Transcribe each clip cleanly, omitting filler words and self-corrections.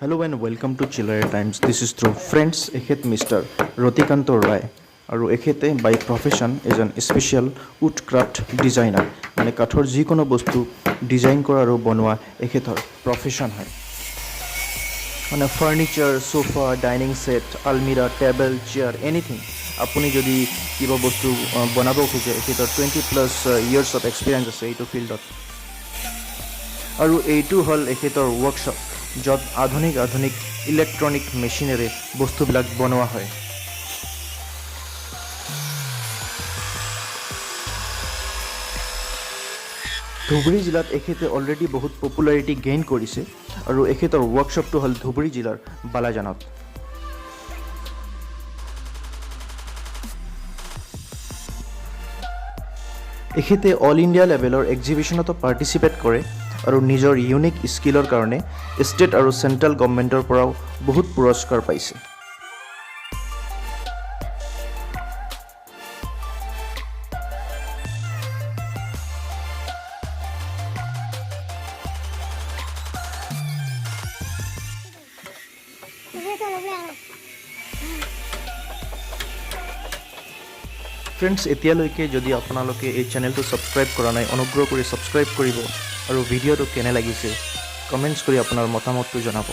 Hello and welcome to Chiller Times. This is through friends ekhet Mr. Rotikanto Rai আৰু এখেতে বাই profession এজন special woodcraft designer মানে কাঠৰ যিকোনো বস্তু ডিজাইন কৰা আৰু বনোৱা এখেতৰ প্ৰফেশন হয় মানে ফাৰ্নিচাৰ সোফা ডাইনিং সেট আলমিৰা টেবল চেয়াৰ এনিথিং আপুনি যদি কিবা বস্তু বনাব খোজে এখেতৰ 20+ ইয়াৰ্স অফ এক্সপিৰিয়েন্স আছে এইটো ফিল্ডত আৰু এইটো হল এখেতৰ ওয়াৰ্কশপ য'ত আধুনিক ইলেক্ট্ৰনিক মেচিনেৰে বস্তুবিলাক বনোৱা হয় ধুবুৰী জিলাত এখেতে অলৰেডি বহুত পপুলাৰিটি গেইন কৰিছে আৰু এখেতৰ ওয়াৰ্কশপটো হল ধুবুৰী জিলাৰ বালাজানত এখেতে অল ইণ্ডিয়া লেভেলৰ এক্সিবিশনতো পাৰ্টিচিপেট কৰে আৰু নিজৰ ইউনিক স্কিলৰ কাৰণে ষ্টেট আৰু সেন্ট্ৰেল গভৰ্ণমেণ্টৰ পৰাও বহুত পুৰস্কাৰ পাইছে ফ্ৰেণ্ডছ এতিয়ালৈকে যদি আপোনালোকে এই চেনেলটো সাবস্ক্ৰাইব কৰা নাই অনুগ্ৰহ কৰি সাবস্ক্ৰাইব কৰিব আৰু ভিডিঅ'টো কেনে লাগিছে কমেন্টছ কৰি আপোনাৰ মতামতটো জনাব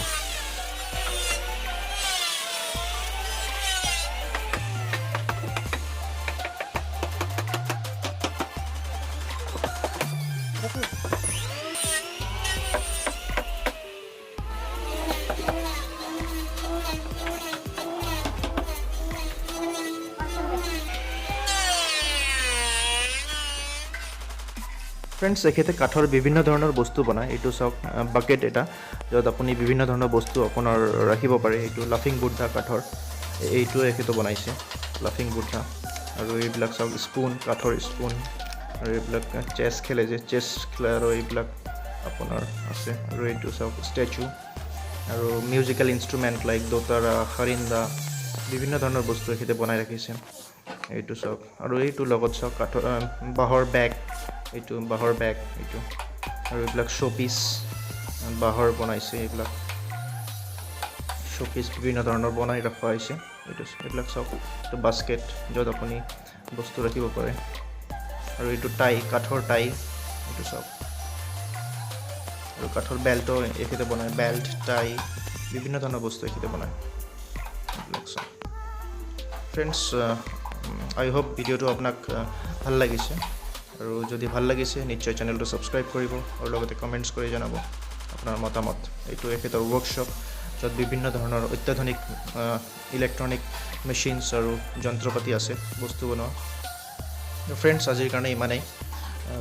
ফ্ৰেণ্ডছ এখেতে কাঠৰ বিভিন্ন ধৰণৰ বস্তু বনায় এইটো সব বাকেট এটা য'ত আপুনি বিভিন্ন ধৰণৰ বস্তু আপোনাৰ ৰাখিব পাৰে এইটো লাফিং বুদ্ধা কাঠৰ এইটো এখেতে বনাইছে লাফিং বুদ্ধা আৰু এইবিলাক সব স্পুন কাঠৰ স্পুন আৰু এইবিলাক চেছ খেলে যে চেছ খেলা আৰু এইবিলাক আপোনাৰ আছে আৰু এইটো সব ষ্টেচু আৰু মিউজিকেল ইনষ্ট্ৰুমেণ্ট লাইক দোতাৰা খাৰিন্দা বিভিন্ন ধৰণৰ বস্তু এখেতে বনাই ৰাখিছে এইটো সব আৰু এইটো লগত সব কাঠৰ বাঁহৰ বেগ এইটো বাঁহৰ বেগ এইটো আৰু এইবিলাক শোপিস বাঁহৰ বনাইছে এইবিলাক শোপিস বিভিন্ন ধৰণৰ বনাই ৰখা হৈছে এইবিলাক সব এইটো বাস্কেট য'ত আপুনি বস্তু ৰাখিব পাৰে আৰু এইটো টাই কাঠৰ টাই এইটো সব আৰু কাঠৰ বেল্টও এখেতে বনায় বেল্ট টাই বিভিন্ন ধৰণৰ বস্তু এখেতে বনায় এইবিলাক সব ফ্ৰেণ্ডছ আই হোপ ভিডিঅ'টো আপোনাক ভাল লাগিছে আৰু যদি ভাল লাগিছে নিশ্চয় চেনেলটো সাবস্ক্ৰাইব কৰিব আৰু লগতে কমেন্টছ কৰি জনাব আপোনাৰ মতামত এইটো এখেতৰ ওয়াৰ্কশপ য'ত বিভিন্ন ধৰণৰ অত্যাধুনিক ইলেক্ট্ৰনিক মেচিনছ আৰু যন্ত্ৰপাতি আছে বস্তু বনোৱা ফ্ৰেণ্ডছ আজিৰ কাৰণে ইমানেই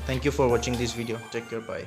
thank you for watching this video' take care by